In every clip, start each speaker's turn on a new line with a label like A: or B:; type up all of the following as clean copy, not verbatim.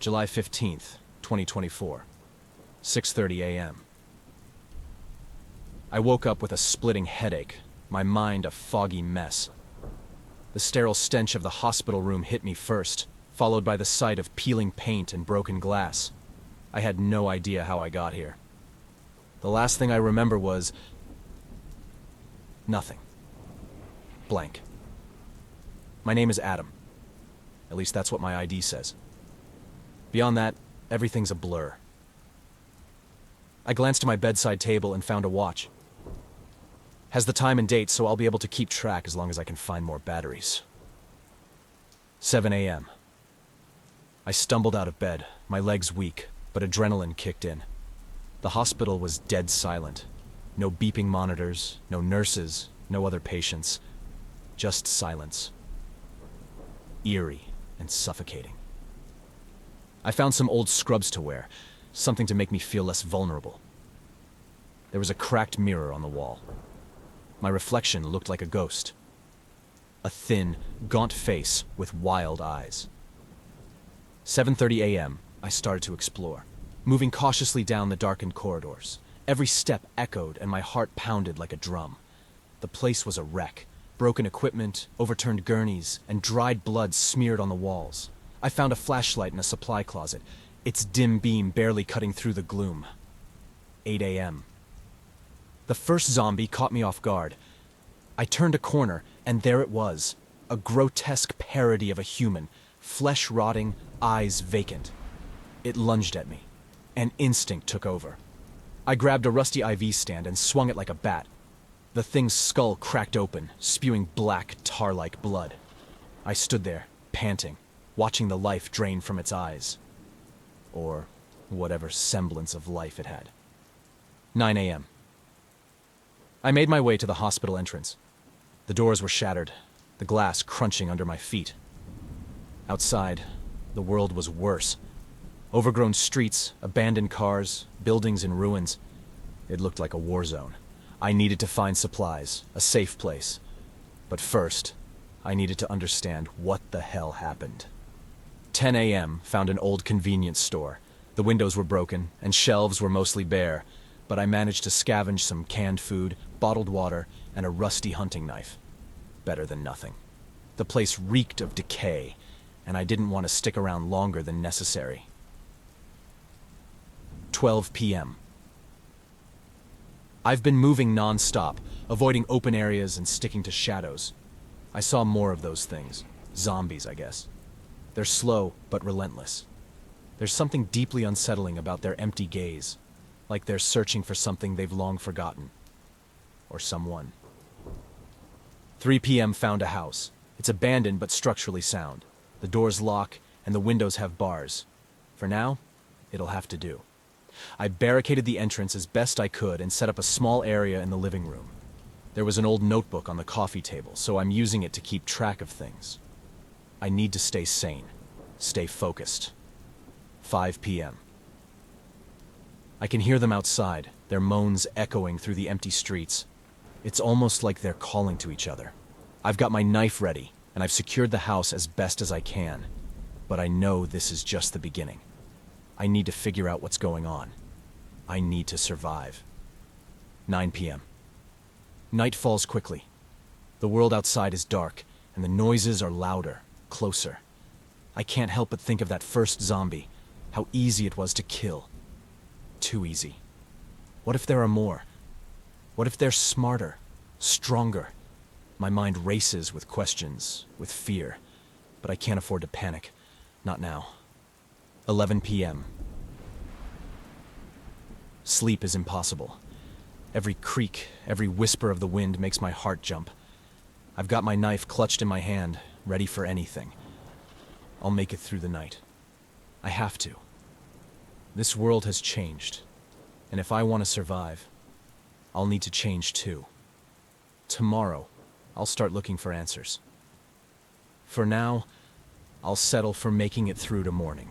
A: July 15th, 2024, 6:30 a.m. I woke up with a splitting headache, my mind a foggy mess. The sterile stench of the hospital room hit me first, followed by the sight of peeling paint and broken glass. I had no idea how I got here. The last thing I remember was nothing. Blank. My name is Adam. At least that's what my ID says. Beyond that, everything's a blur. I glanced to my bedside table and found a watch. Has the time and date, so I'll be able to keep track as long as I can find more batteries. 7 a.m. I stumbled out of bed, my legs weak, but adrenaline kicked in. The hospital was dead silent. No beeping monitors, no nurses, no other patients. Just silence. Eerie and suffocating. I found some old scrubs to wear, something to make me feel less vulnerable. There was a cracked mirror on the wall. My reflection looked like a ghost. A thin, gaunt face with wild eyes. 7:30 a.m., I started to explore, moving cautiously down the darkened corridors. Every step echoed and my heart pounded like a drum. The place was a wreck. Broken equipment, overturned gurneys, and dried blood smeared on the walls. I found a flashlight in a supply closet, its dim beam barely cutting through the gloom. 8 a.m. The first zombie caught me off guard. I turned a corner, and there it was, a grotesque parody of a human, flesh rotting, eyes vacant. It lunged at me. An instinct took over. I grabbed a rusty IV stand and swung it like a bat. The thing's skull cracked open, spewing black, tar-like blood. I stood there, panting, watching the life drain from its eyes. Or whatever semblance of life it had. 9 a.m. I made my way to the hospital entrance. The doors were shattered, the glass crunching under my feet. Outside, the world was worse. Overgrown streets, abandoned cars, buildings in ruins. It looked like a war zone. I needed to find supplies, a safe place. But first, I needed to understand what the hell happened. 10 a.m. found an old convenience store. The windows were broken, and shelves were mostly bare, but I managed to scavenge some canned food, bottled water, and a rusty hunting knife. Better than nothing. The place reeked of decay, and I didn't want to stick around longer than necessary. 12 p.m. I've been moving non-stop, avoiding open areas and sticking to shadows. I saw more of those things. Zombies, I guess. They're slow, but relentless. There's something deeply unsettling about their empty gaze, like they're searching for something they've long forgotten. Or someone. 3 p.m. found a house. It's abandoned but structurally sound. The doors lock, and the windows have bars. For now, it'll have to do. I barricaded the entrance as best I could and set up a small area in the living room. There was an old notebook on the coffee table, so I'm using it to keep track of things. I need to stay sane, stay focused. 5 p.m. I can hear them outside, their moans echoing through the empty streets. It's almost like they're calling to each other. I've got my knife ready, and I've secured the house as best as I can. But I know this is just the beginning. I need to figure out what's going on. I need to survive. 9 p.m. Night falls quickly. The world outside is dark, and the noises are louder, closer. I can't help but think of that first zombie, how easy it was to kill. Too easy. What if there are more? What if they're smarter, stronger? My mind races with questions, with fear, but I can't afford to panic. Not now. 11 p.m. Sleep is impossible. Every creak, every whisper of the wind makes my heart jump. I've got my knife clutched in my hand, ready for anything. I'll make it through the night. I have to. This world has changed, and if I want to survive, I'll need to change too. Tomorrow, I'll start looking for answers. For now, I'll settle for making it through to morning.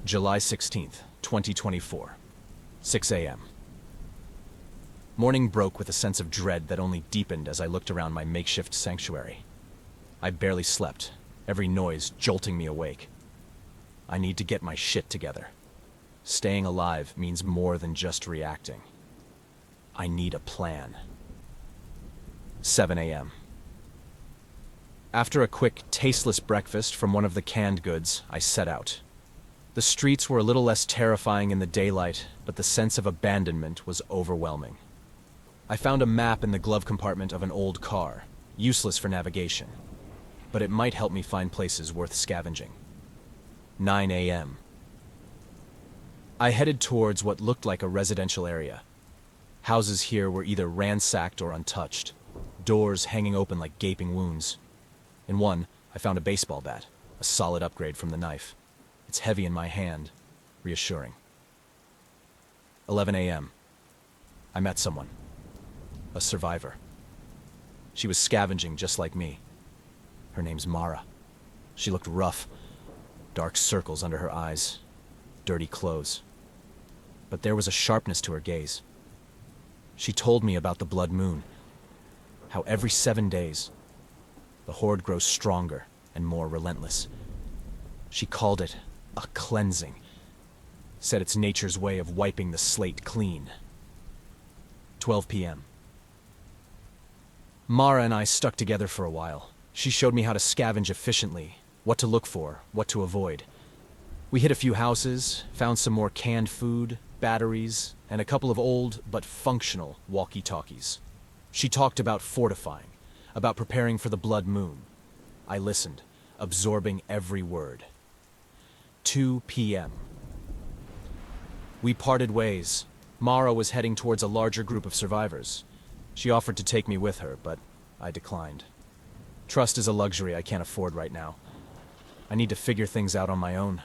A: July 16th, 2024, 6 a.m. Morning broke with a sense of dread that only deepened as I looked around my makeshift sanctuary. I barely slept, every noise jolting me awake. I need to get my shit together. Staying alive means more than just reacting. I need a plan. 7 a.m. After a quick, tasteless breakfast from one of the canned goods, I set out. The streets were a little less terrifying in the daylight, but the sense of abandonment was overwhelming. I found a map in the glove compartment of an old car, useless for navigation, but it might help me find places worth scavenging. 9 a.m. I headed towards what looked like a residential area. Houses here were either ransacked or untouched, doors hanging open like gaping wounds. In one, I found a baseball bat, a solid upgrade from the knife. It's heavy in my hand, reassuring. 11 a.m. I met someone. A survivor. She was scavenging just like me. Her name's Mara. She looked rough, dark circles under her eyes, dirty clothes. But there was a sharpness to her gaze. She told me about the blood moon, how every 7 days, the horde grows stronger and more relentless. She called it a cleansing, said it's nature's way of wiping the slate clean. 12 p.m. Mara and I stuck together for a while. She showed me how to scavenge efficiently, what to look for, what to avoid. We hit a few houses, found some more canned food, batteries, and a couple of old but functional walkie-talkies. She talked about fortifying, about preparing for the blood moon. I listened, absorbing every word. 2 p.m. We parted ways. Mara was heading towards a larger group of survivors. She offered to take me with her, but I declined. Trust is a luxury I can't afford right now. I need to figure things out on my own.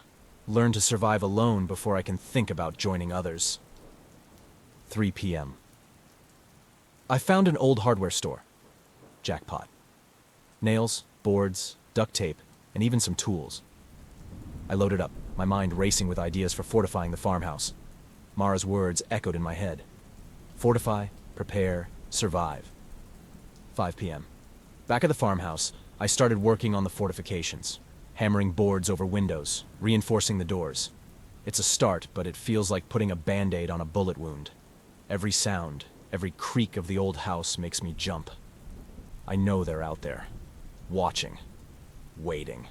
A: Learn to survive alone before I can think about joining others. 3 p.m. I found an old hardware store. Jackpot. Nails, boards, duct tape, and even some tools. I loaded up, my mind racing with ideas for fortifying the farmhouse. Mara's words echoed in my head. Fortify, prepare, survive. 5 p.m. Back at the farmhouse, I started working on the fortifications, hammering boards over windows, reinforcing the doors. It's a start, but it feels like putting a band-aid on a bullet wound. Every sound, every creak of the old house makes me jump. I know they're out there, watching, waiting.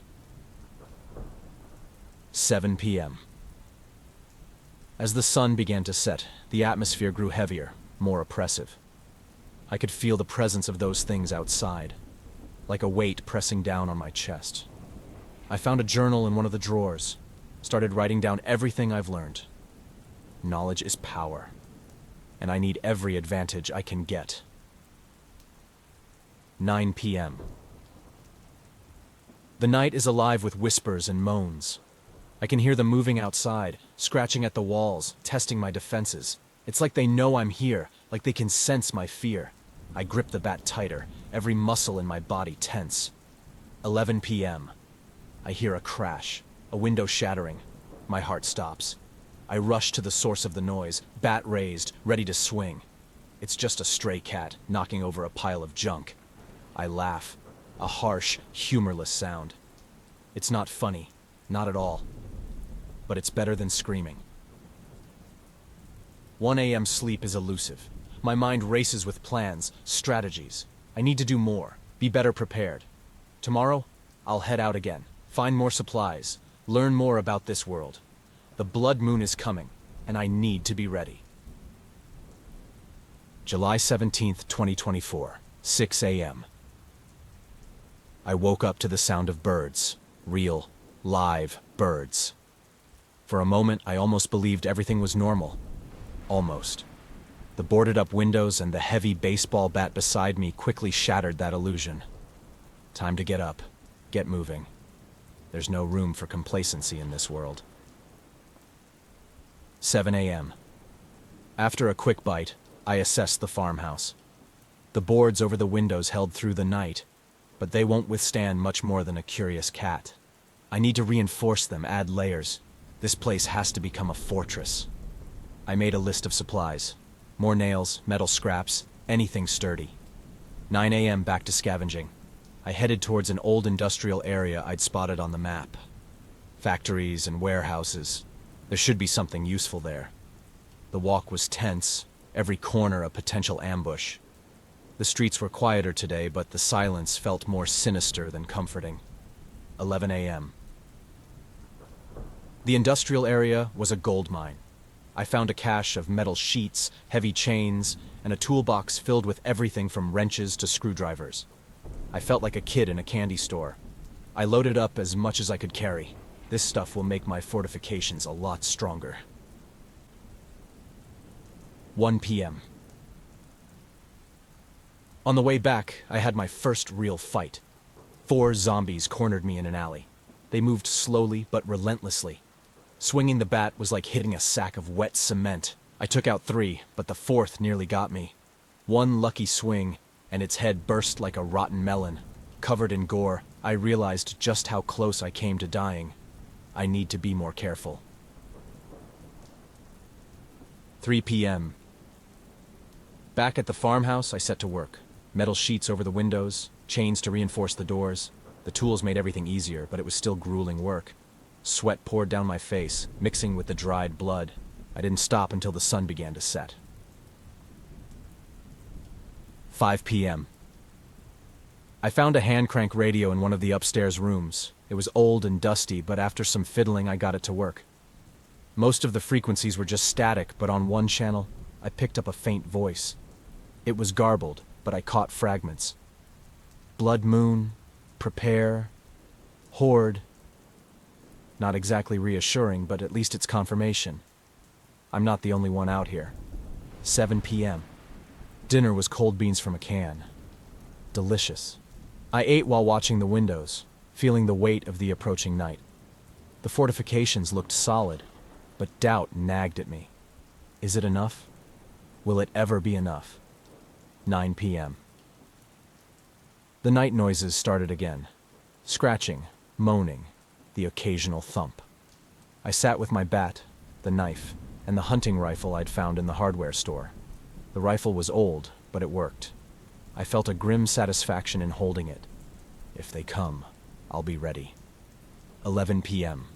A: 7 p.m. As the sun began to set, the atmosphere grew heavier, more oppressive. I could feel the presence of those things outside, like a weight pressing down on my chest. I found a journal in one of the drawers, started writing down everything I've learned. Knowledge is power, and I need every advantage I can get. 9 p.m. The night is alive with whispers and moans. I can hear them moving outside, scratching at the walls, testing my defenses. It's like they know I'm here, like they can sense my fear. I grip the bat tighter, every muscle in my body tense. 11 p.m. I hear a crash, a window shattering. My heart stops. I rush to the source of the noise, bat raised, ready to swing. It's just a stray cat knocking over a pile of junk. I laugh, a harsh, humorless sound. It's not funny, not at all. But it's better than screaming. 1 a.m. sleep is elusive. My mind races with plans, strategies. I need to do more, be better prepared. Tomorrow, I'll head out again, find more supplies, learn more about this world. The blood moon is coming, and I need to be ready. July 17th, 2024, 6 a.m. I woke up to the sound of birds, real, live birds. For a moment, I almost believed everything was normal. Almost. The boarded-up windows and the heavy baseball bat beside me quickly shattered that illusion. Time to get up, get moving. There's no room for complacency in this world. 7 a.m. After a quick bite, I assessed the farmhouse. The boards over the windows held through the night, but they won't withstand much more than a curious cat. I need to reinforce them, add layers. This place has to become a fortress. I made a list of supplies. More nails, metal scraps, anything sturdy. 9 a.m. back to scavenging. I headed towards an old industrial area I'd spotted on the map. Factories and warehouses. There should be something useful there. The walk was tense, every corner a potential ambush. The streets were quieter today, but the silence felt more sinister than comforting. 11 a.m. The industrial area was a gold mine. I found a cache of metal sheets, heavy chains, and a toolbox filled with everything from wrenches to screwdrivers. I felt like a kid in a candy store. I loaded up as much as I could carry. This stuff will make my fortifications a lot stronger. 1 p.m. On the way back, I had my first real fight. 4 zombies cornered me in an alley. They moved slowly but relentlessly. Swinging the bat was like hitting a sack of wet cement. I took out 3, but the 4th nearly got me. One lucky swing, and its head burst like a rotten melon. Covered in gore, I realized just how close I came to dying. I need to be more careful. 3 p.m. Back at the farmhouse, I set to work. Metal sheets over the windows, chains to reinforce the doors. The tools made everything easier, but it was still grueling work. Sweat poured down my face, mixing with the dried blood. I didn't stop until the sun began to set. 5 p.m. I found a hand crank radio in one of the upstairs rooms. It was old and dusty, but after some fiddling, I got it to work. Most of the frequencies were just static, but on one channel, I picked up a faint voice. It was garbled, but I caught fragments. Blood moon, prepare, horde. Not exactly reassuring, but at least it's confirmation. I'm not the only one out here. 7 p.m. Dinner was cold beans from a can. Delicious. I ate while watching the windows, feeling the weight of the approaching night. The fortifications looked solid, but doubt nagged at me. Is it enough? Will it ever be enough? 9 p.m. The night noises started again. Scratching, moaning, the occasional thump. I sat with my bat, the knife, and the hunting rifle I'd found in the hardware store. The rifle was old, but it worked. I felt a grim satisfaction in holding it. If they come, I'll be ready. 11 p.m.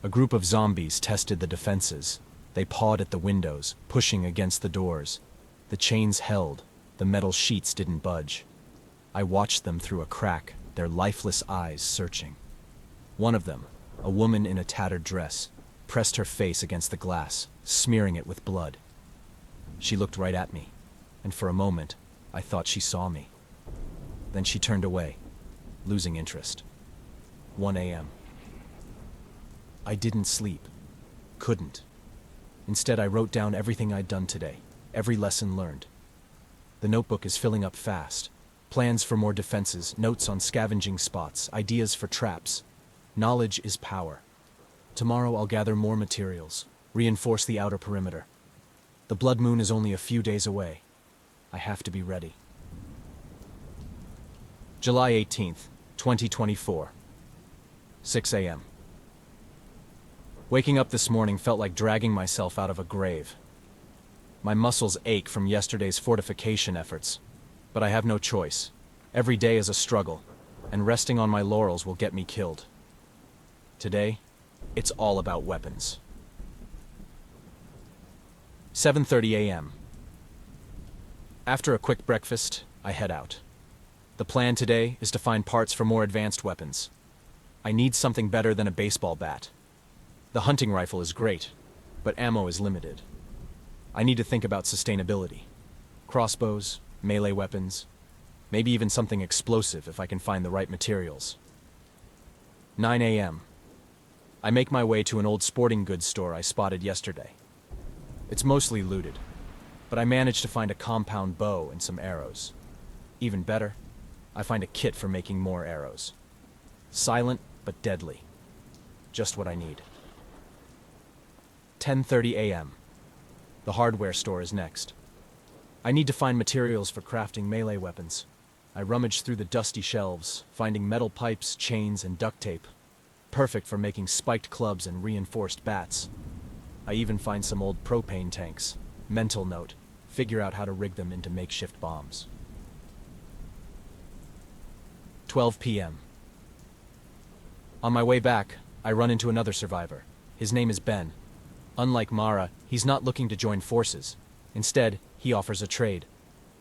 A: A group of zombies tested the defenses. They pawed at the windows, pushing against the doors. The chains held, the metal sheets didn't budge. I watched them through a crack, their lifeless eyes searching. One of them, a woman in a tattered dress, pressed her face against the glass, smearing it with blood. She looked right at me, and for a moment, I thought she saw me. Then she turned away, losing interest. 1 a.m. I didn't sleep. Couldn't. Instead, I wrote down everything I'd done today, every lesson learned. The notebook is filling up fast. Plans for more defenses, notes on scavenging spots, ideas for traps. Knowledge is power. Tomorrow I'll gather more materials, reinforce the outer perimeter. The blood moon is only a few days away. I have to be ready. July 18th, 2024. 6 a.m. Waking up this morning felt like dragging myself out of a grave. My muscles ache from yesterday's fortification efforts, but I have no choice. Every day is a struggle, and resting on my laurels will get me killed. Today, it's all about weapons. 7:30 a.m. After a quick breakfast, I head out. The plan today is to find parts for more advanced weapons. I need something better than a baseball bat. The hunting rifle is great, but ammo is limited. I need to think about sustainability. Crossbows, melee weapons, maybe even something explosive if I can find the right materials. 9 a.m. I make my way to an old sporting goods store I spotted yesterday. It's mostly looted, but I managed to find a compound bow and some arrows. Even better, I find a kit for making more arrows. Silent but deadly. Just what I need. 10:30 a.m. The hardware store is next. I need to find materials for crafting melee weapons. I rummage through the dusty shelves, finding metal pipes, chains, and duct tape. Perfect for making spiked clubs and reinforced bats. I even find some old propane tanks. Mental note, figure out how to rig them into makeshift bombs. 12 p.m. On my way back, I run into another survivor. His name is Ben. Unlike Mara, he's not looking to join forces. Instead, he offers a trade.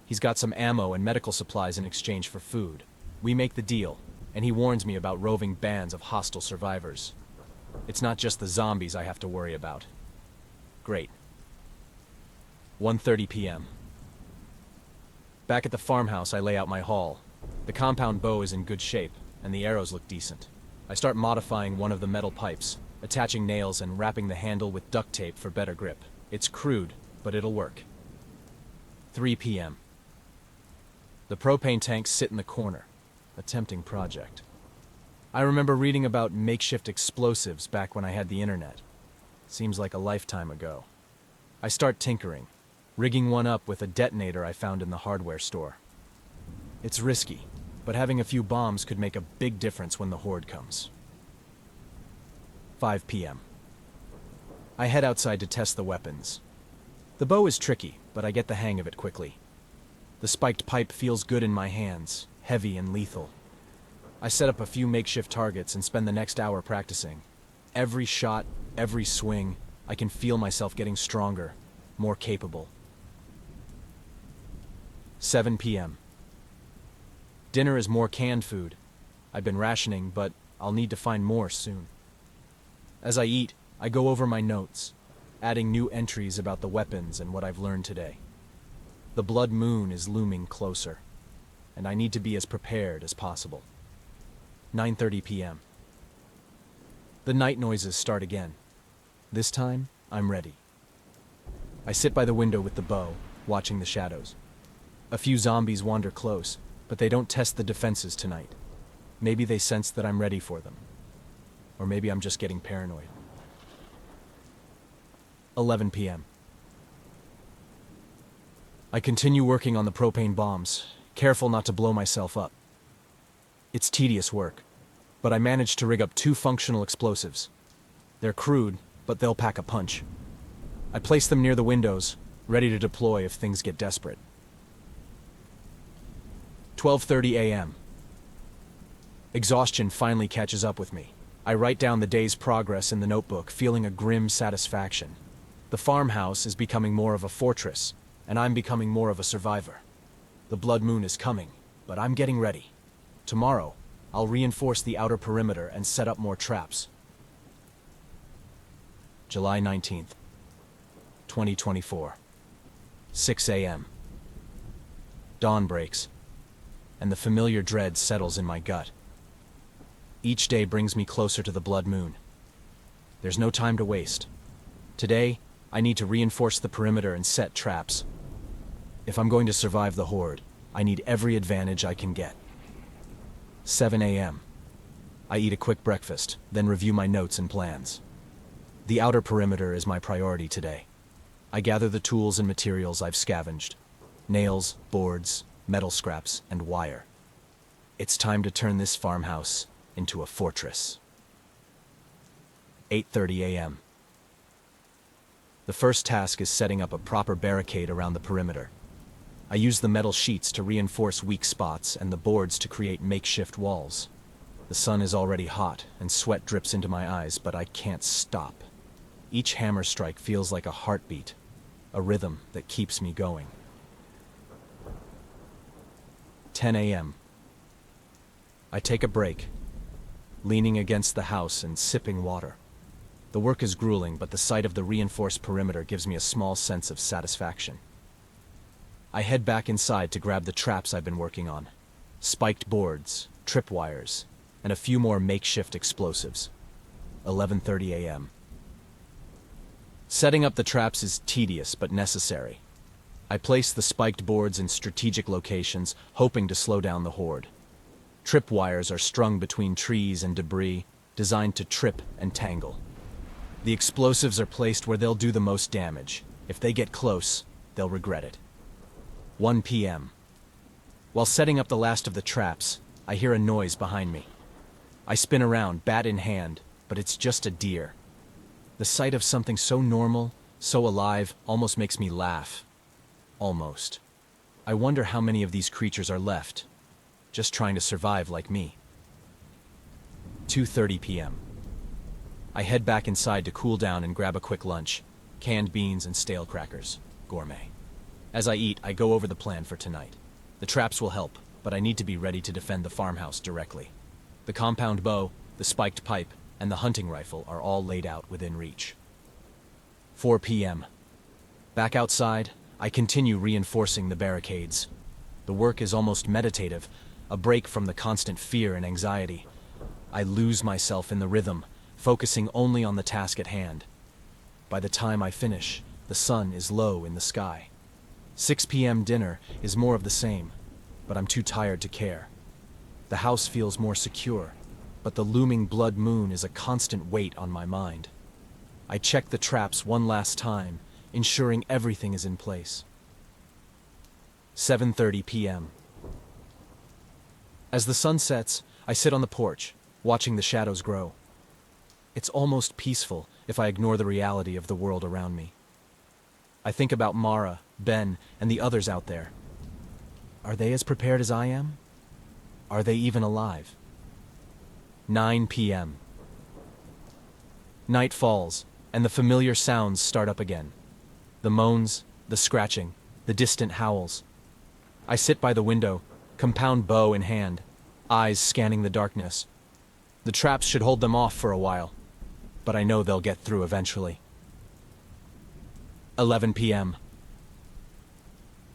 A: He's got some ammo and medical supplies in exchange for food. We make the deal, and he warns me about roving bands of hostile survivors. It's not just the zombies I have to worry about. Great. 1:30 p.m. Back at the farmhouse, I lay out my haul. The compound bow is in good shape, and the arrows look decent. I start modifying one of the metal pipes, attaching nails and wrapping the handle with duct tape for better grip. It's crude, but it'll work. 3 p.m. The propane tanks sit in the corner. A tempting project. I remember reading about makeshift explosives back when I had the internet. Seems like a lifetime ago. I start tinkering, rigging one up with a detonator I found in the hardware store. It's risky, but having a few bombs could make a big difference when the horde comes. 5 p.m. I head outside to test the weapons. The bow is tricky, but I get the hang of it quickly. The spiked pipe feels good in my hands, heavy and lethal. I set up a few makeshift targets and spend the next hour practicing. Every shot, every swing, I can feel myself getting stronger, more capable. 7 p.m. Dinner is more canned food. I've been rationing, but I'll need to find more soon. As I eat, I go over my notes, adding new entries about the weapons and what I've learned today. The blood moon is looming closer, and I need to be as prepared as possible. 9:30 p.m. The night noises start again. This time, I'm ready. I sit by the window with the bow, watching the shadows. A few zombies wander close, but they don't test the defenses tonight. Maybe they sense that I'm ready for them. Or maybe I'm just getting paranoid. 11 p.m. I continue working on the propane bombs, careful not to blow myself up. It's tedious work, but I managed to rig up 2 functional explosives. They're crude, but they'll pack a punch. I place them near the windows, ready to deploy if things get desperate. 12:30 a.m. Exhaustion finally catches up with me. I write down the day's progress in the notebook, feeling a grim satisfaction. The farmhouse is becoming more of a fortress, and I'm becoming more of a survivor. The blood moon is coming, but I'm getting ready. Tomorrow, I'll reinforce the outer perimeter and set up more traps. July 19th, 2024. 6 a.m. Dawn breaks, and the familiar dread settles in my gut. Each day brings me closer to the blood moon. There's no time to waste. Today, I need to reinforce the perimeter and set traps. If I'm going to survive the horde, I need every advantage I can get. 7 a.m. I eat a quick breakfast, then review my notes and plans. The outer perimeter is my priority today. I gather the tools and materials I've scavenged. Nails, boards, metal scraps, and wire. It's time to turn this farmhouse into a fortress. 8:30 a.m. The first task is setting up a proper barricade around the perimeter. I use the metal sheets to reinforce weak spots and the boards to create makeshift walls. The sun is already hot and sweat drips into my eyes, but I can't stop. Each hammer strike feels like a heartbeat, a rhythm that keeps me going. 10 a.m. I take a break, leaning against the house and sipping water. The work is grueling, but the sight of the reinforced perimeter gives me a small sense of satisfaction. I head back inside to grab the traps I've been working on. Spiked boards, tripwires, and a few more makeshift explosives. 11:30 a.m. Setting up the traps is tedious but necessary. I place the spiked boards in strategic locations, hoping to slow down the horde. Tripwires are strung between trees and debris, designed to trip and tangle. The explosives are placed where they'll do the most damage. If they get close, they'll regret it. 1 p.m. While setting up the last of the traps, I hear a noise behind me. I spin around, bat in hand, but it's just a deer. The sight of something so normal, so alive, almost makes me laugh. Almost. I wonder how many of these creatures are left. just trying to survive like me. 2:30 p.m. I head back inside to cool down and grab a quick lunch, canned beans and stale crackers, gourmet. As I eat, I go over the plan for tonight. The traps will help, but I need to be ready to defend the farmhouse directly. The compound bow, the spiked pipe, and the hunting rifle are all laid out within reach. 4 p.m. Back outside, I continue reinforcing the barricades. The work is almost meditative, a break from the constant fear and anxiety. I lose myself in the rhythm, focusing only on the task at hand. By the time I finish, the sun is low in the sky. 6 p.m. dinner is more of the same, but I'm too tired to care. The house feels more secure, but the looming blood moon is a constant weight on my mind. I check the traps one last time, ensuring everything is in place. 7:30 p.m. As the sun sets, I sit on the porch, watching the shadows grow. It's almost peaceful if I ignore the reality of the world around me. I think about Mara, Ben, and the others out there. Are they as prepared as I am? Are they even alive? 9 p.m. Night falls, and the familiar sounds start up again. The moans, the scratching, the distant howls. I sit by the window, compound bow in hand, eyes scanning the darkness. The traps should hold them off for a while, but I know they'll get through eventually. 11 p.m.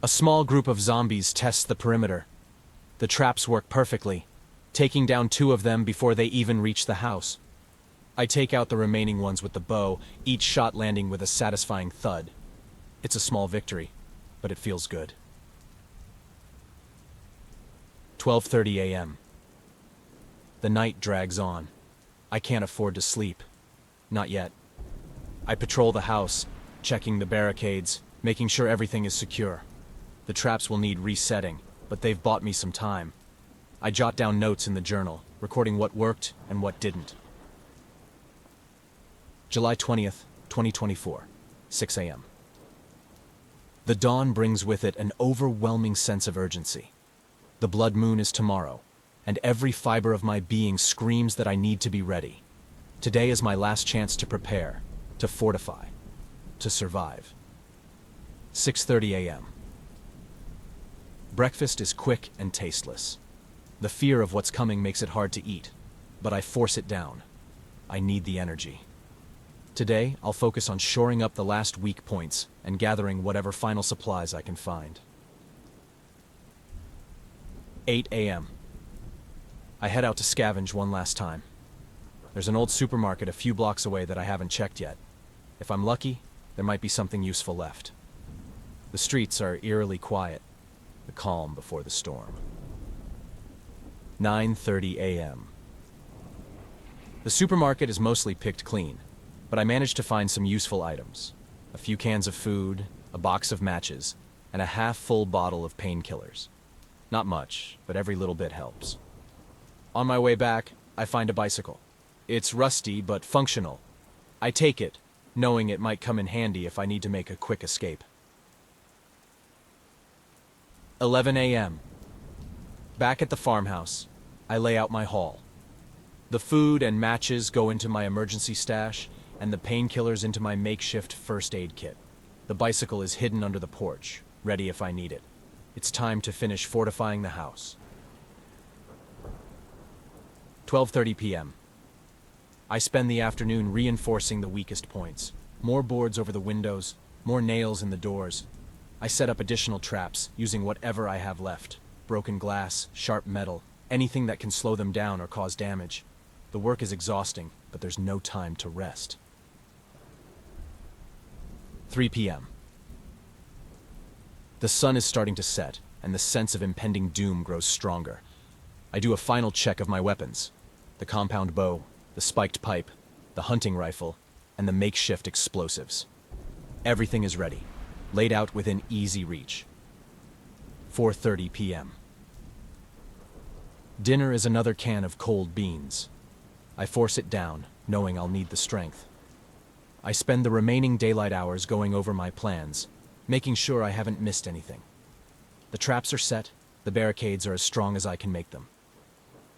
A: A small group of zombies tests the perimeter. The traps work perfectly, taking down 2 of them before they even reach the house. I take out the remaining ones with the bow, each shot landing with a satisfying thud. It's a small victory, but it feels good. 12:30 a.m. The night drags on. I can't afford to sleep. Not yet. I patrol the house, checking the barricades, making sure everything is secure. The traps will need resetting, but they've bought me some time. I jot down notes in the journal, recording what worked and what didn't. July 20th, 2024, 6 a.m. The dawn brings with it an overwhelming sense of urgency. The blood moon is tomorrow, and every fiber of my being screams that I need to be ready. Today is my last chance to prepare, to fortify, to survive. 6:30 a.m. Breakfast is quick and tasteless. The fear of what's coming makes it hard to eat, but I force it down. I need the energy. Today, I'll focus on shoring up the last weak points and gathering whatever final supplies I can find. 8 a.m. I head out to scavenge one last time. There's an old supermarket a few blocks away that I haven't checked yet. If I'm lucky, there might be something useful left. The streets are eerily quiet, the calm before the storm. 9:30 a.m. The supermarket is mostly picked clean, but I managed to find some useful items. A few cans of food, a box of matches, and a half-full bottle of painkillers. Not much, but every little bit helps. On my way back, I find a bicycle. It's rusty but functional. I take it, knowing it might come in handy if I need to make a quick escape. 11 a.m. Back at the farmhouse, I lay out my haul. The food and matches go into my emergency stash, and the painkillers into my makeshift first aid kit. The bicycle is hidden under the porch, ready if I need it. It's time to finish fortifying the house. 12:30 p.m. I spend the afternoon reinforcing the weakest points. More boards over the windows, more nails in the doors. I set up additional traps, using whatever I have left. Broken glass, sharp metal, anything that can slow them down or cause damage. The work is exhausting, but there's no time to rest. 3 p.m. The sun is starting to set, and the sense of impending doom grows stronger. I do a final check of my weapons. The compound bow, the spiked pipe, the hunting rifle, and the makeshift explosives. Everything is ready, laid out within easy reach. 4:30 p.m. Dinner is another can of cold beans. I force it down, knowing I'll need the strength. I spend the remaining daylight hours going over my plans, making sure I haven't missed anything. The traps are set, The barricades are as strong as I can make them.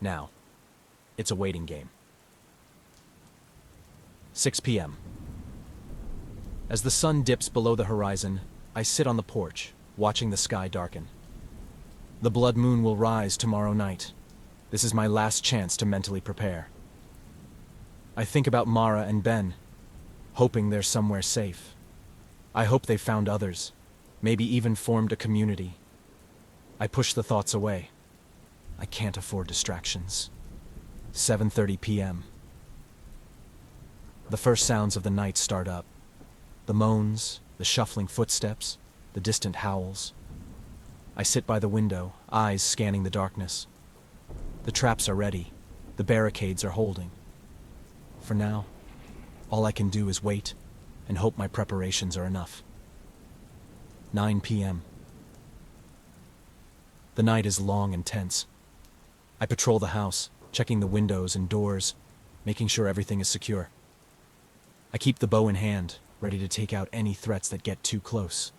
A: Now, it's a waiting game. 6 p.m. As the sun dips below the horizon, I sit on the porch, watching the sky darken. The blood moon will rise tomorrow night. This is my last chance to mentally prepare. I think about Mara and Ben, hoping they're somewhere safe. I hope they found others, maybe even formed a community. I push the thoughts away. I can't afford distractions. 7:30 p.m. The first sounds of the night start up. The moans, the shuffling footsteps, the distant howls. I sit by the window, eyes scanning the darkness. The traps are ready. The barricades are holding. For now, all I can do is wait and hope my preparations are enough. 9 p.m. The night is long and tense. I patrol the house, checking the windows and doors, making sure everything is secure. I keep the bow in hand, ready to take out any threats that get too close.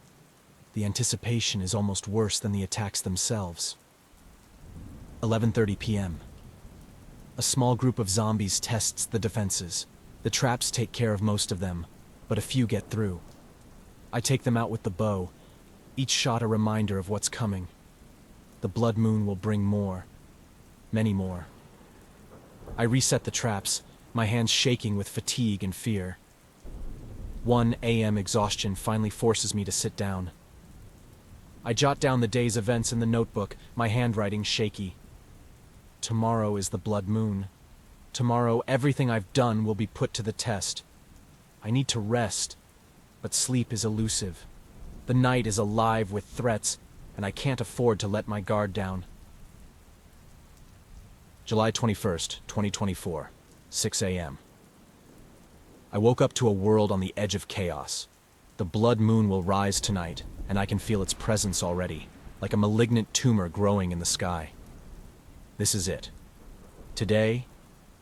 A: The anticipation is almost worse than the attacks themselves. 11:30 p.m. A small group of zombies tests the defenses. The traps take care of most of them, but a few get through. I take them out with the bow, each shot a reminder of what's coming. The blood moon will bring more, many more. I reset the traps, my hands shaking with fatigue and fear. 1 a.m. exhaustion finally forces me to sit down. I jot down the day's events in the notebook, my handwriting shaky. Tomorrow is the blood moon. Tomorrow, everything I've done will be put to the test. I need to rest, but sleep is elusive. The night is alive with threats, and I can't afford to let my guard down. July 21st, 2024, 6 a.m. I woke up to a world on the edge of chaos. The blood moon will rise tonight, and I can feel its presence already, like a malignant tumor growing in the sky. This is it. Today,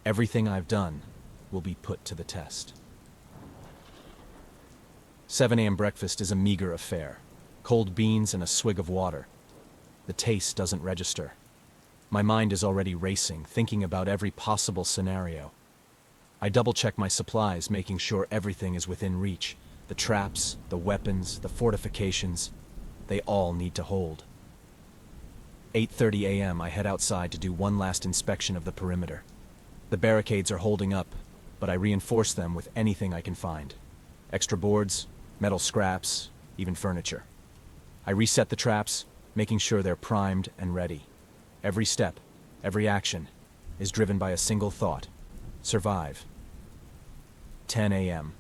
A: everything I've done will be put to the test. 7 a.m. breakfast is a meager affair. Cold beans and a swig of water. The taste doesn't register. My mind is already racing, thinking about every possible scenario. I double-check my supplies, making sure everything is within reach. The traps, the weapons, the fortifications, they all need to hold. 8:30 a.m. I head outside to do one last inspection of the perimeter. The barricades are holding up, but I reinforce them with anything I can find. Extra boards, metal scraps, even furniture. I reset the traps, making sure they're primed and ready. Every step, every action, is driven by a single thought: survive. 10 a.m.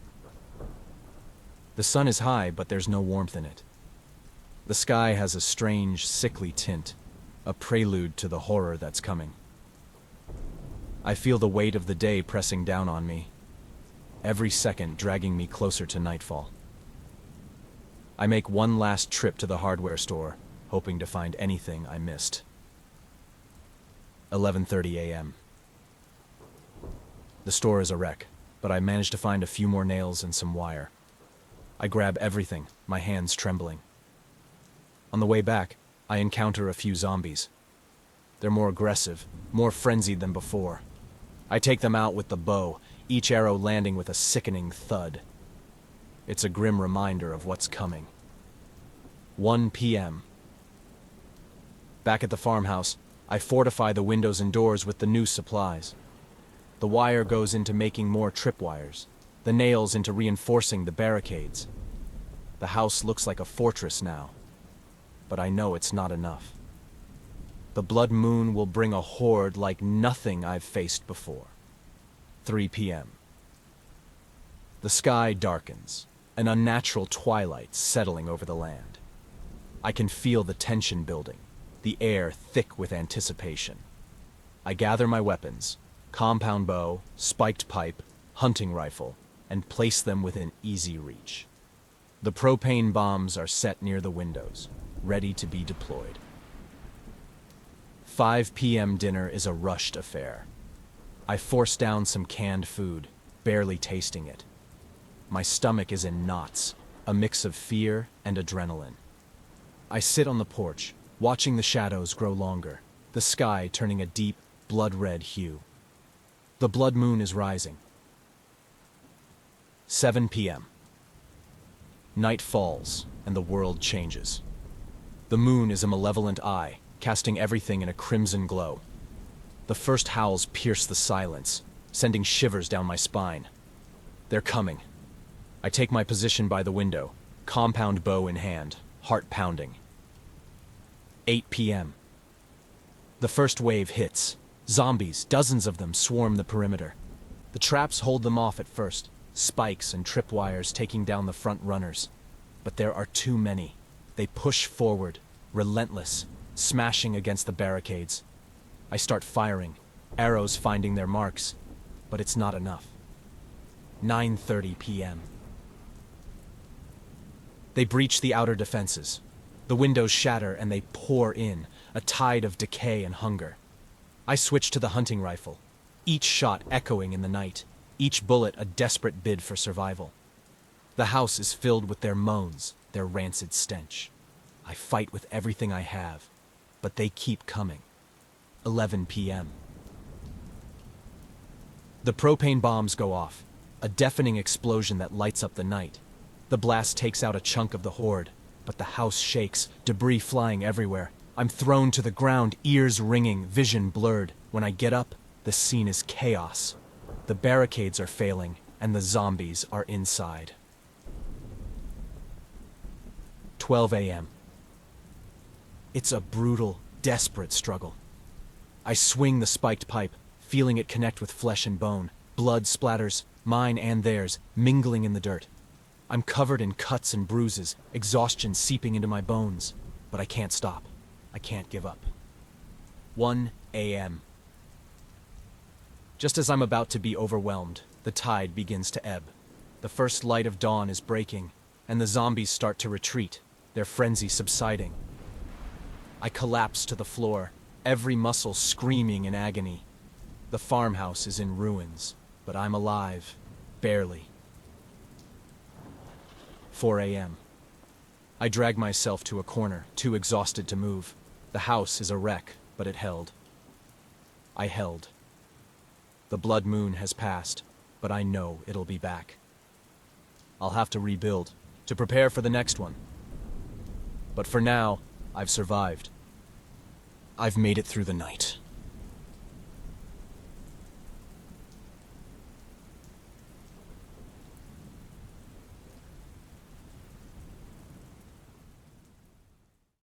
A: The sun is high, but there's no warmth in it. The sky has a strange, sickly tint, a prelude to the horror that's coming. I feel the weight of the day pressing down on me, every second dragging me closer to nightfall. I make one last trip to the hardware store, hoping to find anything I missed. 11:30 a.m. The store is a wreck, but I manage to find a few more nails and some wire. I grab everything, my hands trembling. On the way back, I encounter a few zombies. They're more aggressive, more frenzied than before. I take them out with the bow, each arrow landing with a sickening thud. It's a grim reminder of what's coming. 1 p.m. Back at the farmhouse, I fortify the windows and doors with the new supplies. The wire goes into making more tripwires, the nails into reinforcing the barricades. The house looks like a fortress now, but I know it's not enough. The blood moon will bring a horde like nothing I've faced before. 3 p.m. The sky darkens, an unnatural twilight settling over the land. I can feel the tension building, the air thick with anticipation. I gather my weapons, compound bow, spiked pipe, hunting rifle, and place them within easy reach. The propane bombs are set near the windows, ready to be deployed. 5 p.m. dinner is a rushed affair. I force down some canned food, barely tasting it. My stomach is in knots, a mix of fear and adrenaline. I sit on the porch, watching the shadows grow longer, the sky turning a deep, blood-red hue. The blood moon is rising. 7 p.m. Night falls, and the world changes. The moon is a malevolent eye, casting everything in a crimson glow. The first howls pierce the silence, sending shivers down my spine. They're coming. I take my position by the window, compound bow in hand, heart pounding. 8 p.m. The first wave hits. Zombies, dozens of them, swarm the perimeter. The traps hold them off at first, spikes and tripwires taking down the front runners. But there are too many. They push forward, relentless, smashing against the barricades. I start firing, arrows finding their marks, but it's not enough. 9:30 p.m. They breach the outer defenses. The windows shatter and they pour in, a tide of decay and hunger. I switch to the hunting rifle, each shot echoing in the night, each bullet a desperate bid for survival. The house is filled with their moans, their rancid stench. I fight with everything I have, but they keep coming. 11 p.m. The propane bombs go off, a deafening explosion that lights up the night. The blast takes out a chunk of the horde, but the house shakes, debris flying everywhere. I'm thrown to the ground, ears ringing, vision blurred. When I get up, the scene is chaos. The barricades are failing, and the zombies are inside. 12 a.m. It's a brutal, desperate struggle. I swing the spiked pipe, feeling it connect with flesh and bone. Blood splatters, mine and theirs, mingling in the dirt. I'm covered in cuts and bruises, exhaustion seeping into my bones. But I can't stop. I can't give up. 1 a.m. Just as I'm about to be overwhelmed, the tide begins to ebb. The first light of dawn is breaking, and the zombies start to retreat, their frenzy subsiding. I collapse to the floor, every muscle screaming in agony. The farmhouse is in ruins, but I'm alive, barely. 4 a.m. I drag myself to a corner, too exhausted to move. The house is a wreck, but it held. I held. The blood moon has passed, but I know it'll be back. I'll have to rebuild, to prepare for the next one. But for now, I've survived. I've made it through the night.